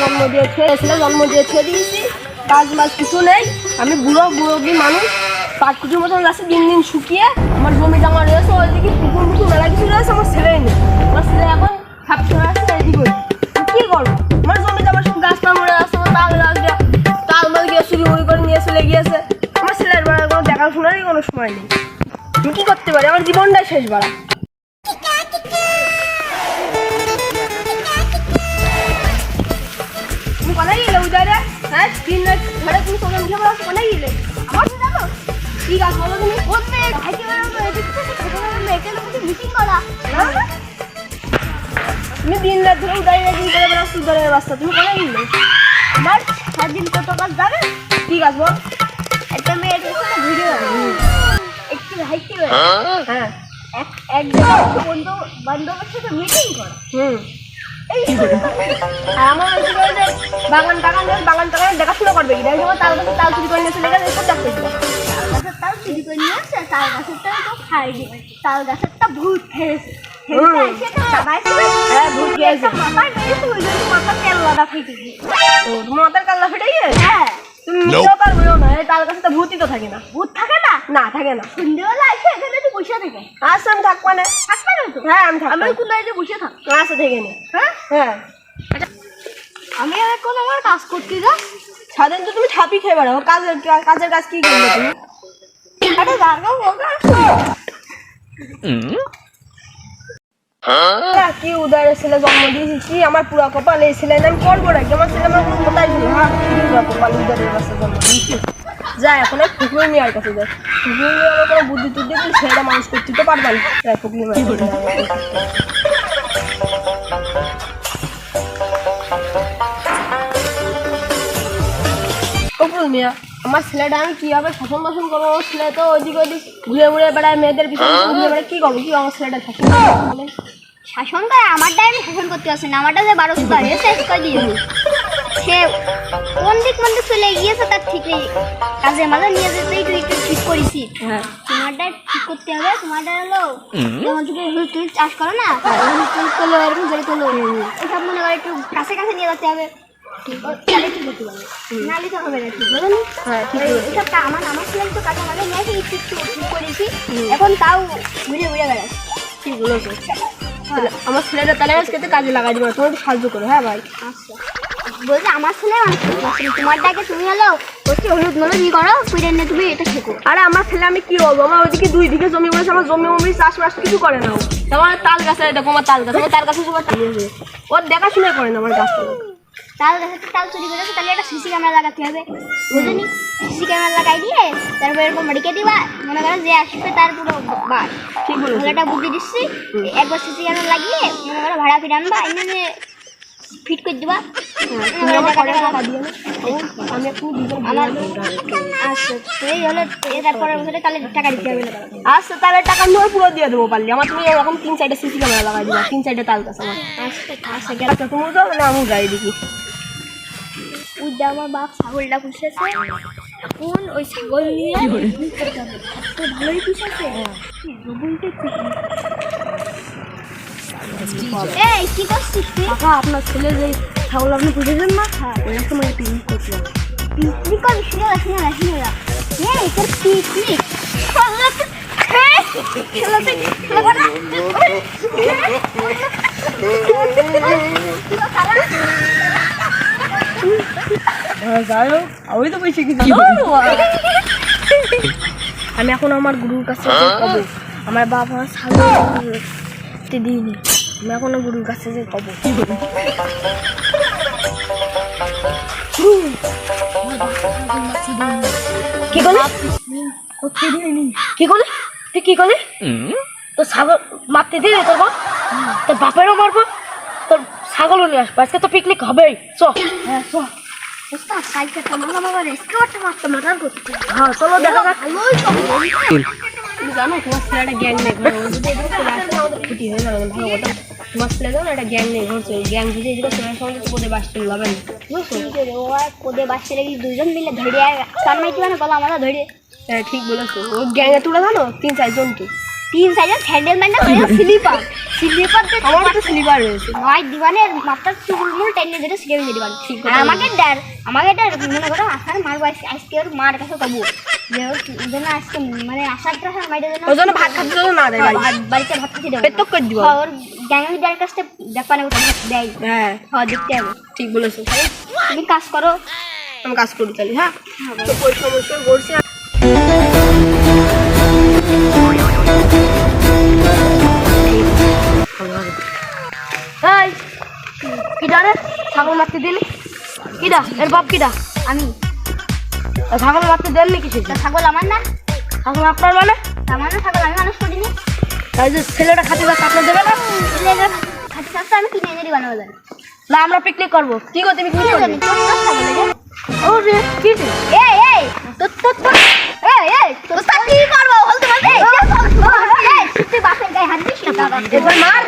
জন্ম দিয়েছে দিয়েছি, কাজ বাজ কিছু নেই। আমি বুড়ো কি মানুষ, পাট কুচুর মতন যাচ্ছে দিন দিন শুকিয়ে। আমার জমি জামা রয়েছে, ওইদিকে পুকুর মুকুর মেলা কিছু রয়েছে, আমার ছেলেই নেই। আমার ছেলে এখন খাপতে আসছে এইদিকে। কি করবো? আমার জমি জামা সব গাছটা মরে আসছে, আমার তাল মাল গিয়ে চুরি মুড়ি করে নিয়ে চলে গিয়েছে। আমার ছেলের বেড়ার কোনো দেখাশোনারই কোনো সময় নেই। আমি কি করতে পারি? আমার জীবনটাই শেষ বেড়া। তুমি কোথায় গেলে উদারে? হ্যাঁ, দিন রাত ঘরে তুমি তোকে উঠে পড়া কোথায় গেলে? আমার তো জানো কি কাজ বলো তুমি? বলতে ভাইকে বেরোনো এটার মধ্যে মিটিং করা। তুমি দিন রাত ধরে উদারে দিন করে বেড়াচ্ছ উদারের রাস্তা। তুমি কোথায় গেলে? আমার সারাদিন কত কাজ যাবে? কি কাজ বল? একটা মেয়ের সাথে ভিডিও একটু ভাইকে হ্যাঁ, এক জায়গায় বান্ধবের সাথে মিটিং করা। এই আর আমার হচ্ছে যে বাগান দেখাশোনা করবে কি? দেখো তাল গাছে তাল চুরি করে নিয়ে চলে গেলে এসব চাপ করবে। গাছের তাল চুরি করে নিয়ে আসছে, তাল গাছেরটা তো খাইনি, তাল গাছেরটা ভূত খেয়েছে। হ্যাঁ, ভূত খেয়েছে। মাথায় মেরেছে, ওই জন্য মাথা কেল্লাটা ফেটে গিয়েছে। ও, তোমার মাথার কাল্লা ফেটে গিয়েছে? হ্যাঁ, তুমি মিথ্যা কথা বলো না, এই তাল গাছে তো ভূতই তো থাকে না। ভূত থাকে না? না, থাকে না। সন্ধ্যেবেলা এসে এখানে একটু বসে থাকে। আচ্ছা, আমি থাকবো না। থাকবে না তো? হ্যাঁ, আমি থাকবো। আমি কোথায় যে বসে থাক। আচ্ছা, থেকে নে। হ্যাঁ, হ্যাঁ, আমি আর এখন আমার কাজ করতে যা। সারাদিন তো তুমি ছাপি খেয়ে বেড়াও। কাজের কাজ কি করবে তুমি? একটা জায়গা বলতে কি উদয়ের ছেলে জন্ম দিয়েছি, কি আমার পুরা কপাল। এই ছেলে আমি করবো নাকি? আমার ছেলে আমার কোনো কোথায় ছিল? আমার পুরা কপাল উদয়ের বাচ্চা জন্ম দিয়েছি। যা এখন এক ফুকরি মেয়ের কাছে যায়। ফুকরি মেয়ে আমার কোনো বুদ্ধি টুদ্ধি দিলে ছেলেটা মানুষ করতে তো পারবা না। যাই ফুকরি মেয়ে কপুল মিয়া, আমার ছেলেটা আমি কিভাবে শাসন বাসন করবো? আমার ছেলে তো ওইদিক ওইদিক ঘুরে বেড়ায়, মেয়েদের পিছনে ঘুরে বেড়ায়। কি করবো? কি আমার ছেলেটা শাসন বলে? শাসন করে আমারটাই আমি শাসন করতে পারছি না। আমারটা যে 12 বার শেষ করে দিয়ে সে কোন দিক চলে গিয়েছে তার ঠিক নেই। কাজে মাঝে নিয়ে যেতে একটু ঠিক করেছি। হ্যাঁ, তোমারটা ঠিক করতে হবে। তোমারটা হলো যেমন তুমি চাষ করো না, তোলো এরকম করে তোলো, এসব মনে করে একটু কাছে নিয়ে যেতে হবে। তাহলে ঠিক করতে পারবে, নাহলে তো হবে না। ঠিক বলো না? হ্যাঁ, ঠিক এসবটা আমার ছেলে তো কাজে মাঝে নিয়ে একটু ঠিক করেছি। এখন তাও ঘুরে বেড়াচ্ছে। ঠিক বলেছো। আমার ছেলেটা তাহলে আজকে কাজে লাগাই দিবো, তোমার একটু সাহায্য করো। হ্যাঁ ভাই, আচ্ছা, বলছি আমার ছেলে তোমারটাকে তুমি হলো হচ্ছে হলুদ মলুদ ই করো, ফিরে নিয়ে তুমি এটা শেখো। আরে আমার ছেলে আমি কি বলবো? আমার ওইদিকে 2 বিঘে জমি বলেছে, আমার জমি চাষবাস কিছু করে না। আমার তাল গাছে দেখো, আমার তাল গাছে সবার তালিয়ে ওর দেখাশোনা করে না আমার গাছটা। তাল গাছে তাল চুরি করেছে, তাহলে একটা সিসি ক্যামেরা লাগাতে হবে, বুঝলি? সিসি ক্যামেরা লাগাই দিয়ে তারপর এরকম রেখে দিবা। মনে করো যে আসবে তার পুরো বার। ঠিক বলো, একটা বুদ্ধি দিচ্ছি। একবার সিসি ক্যামেরা লাগিয়ে মনে করো ভাড়া ফিরে আনবা, এনে ফিট করে দিবা। আমি এখন আচ্ছা, এই হলো তারপরে তাহলে টাকা দিতে হবে। আচ্ছা, তাহলে টাকা আমি পুরো দিয়ে দেবো পারলি। আমার তুমি এরকম 3-4টা সিসি ক্যামেরা লাগাই দিবা, 3-4টা তাল গাছ আমার। আচ্ছা, তুমি যাও না, আমি যাই দেখি। উদ্যা আমার বাপ ছাগলটা পুষেছে, এখন ওই ছাগল নিয়ে ভালোই পুষেছে। এই কি করছিস তুই? আপনার ছেলে যে ছাগল আপনি পুষেছেন না, ওই সময় পিকনিক করছিলাম। পিকনিক করবি? শুনে না। এই তোর পিকনিক যাই হোক, আমি তো বেশি কিছু আমি এখন আমার গুরুর কাছে কব, আমার বাবা ছাগল দিইনি। আমি এখনো গুরুর কাছে যে কব কি করলি? তুই কি করলি? তোর ছাগল মারতে দিলি তোর বাপ? তোর বাপেরও মারবো, তোর ছাগলও নিয়ে আসবো। আজকে তো পিকনিক হবেই। চ। হ্যাঁ, চল। হ্যাঁ, চলো দেখা যাক। ভালোই তুমি জানো তোমার ছেলে একটা গ্যাং নেই, ক্ষতি হয়ে যাবে। ভালো কথা, তোমার ছেলে জানো একটা গ্যাং নেই, হচ্ছে গ্যাং যদি এদিকে ছেলের সঙ্গে কোদে বাসতে যাবেন। কোদে বাসতে লেগে 2জন মিলে ধরে কান্নাই দিবা না, বলো আমরা ধরে। হ্যাঁ, ঠিক বলেছো। ও গ্যাংয়ে তুলে জানো 3-4 জন তো। তিন সাইডের স্যান্ডেল ম্যান্ডেল স্লিপার স্লিপার আমার তো স্লিপার রয়েছে। নয় দিবানের মাথার চুলমুল টেনে যেটা সিরিয়াল দিয়ে দিবান আমাকে ডর মনে করো আসার মারবো আজকে ওর মার কাছে পাবো যে ওর জন্য আজকে মানে আসারটা মাইদের জন্য ওই জন্য ভাত খাতে জন্য না দেয় বাড়িতে ভাত খেতে দেবে পেট তো করে দিব। ওর গ্যাং লিডার কাছে দেখানে ওটা দেয় হ্যাঁ হ্যাঁ দেখতে হবে ঠিক বলেছো। তুমি কাজ করো আমি কাজ করি তাহলে। হ্যাঁ তো পয়সা মশা করছি। এই কিডা রে ছাগল মারতে দিলি? কিডা এর বাপ কিডা? আমি ছাগল মারতে দেন নাকি সে? তা ছাগল আমার না ছাগল আপনার মানে? আমার না ছাগল আমি মানুষ করিনি এই যে ছেলেটা খাতে যাচ্ছে আপনার দেবে না? খাটি সাথে আমি কিনে এনে বানাবো জানি না আমরা পিকনিক করবো। কি করতে পিকনিক করবো? জানি তোর দোষ ছাগল রে ও রে কি রে? এই তোর এই তোর কি করবো বলতে বলতে এই তুই বাপের গায়ে হাত দিস না এবার মার।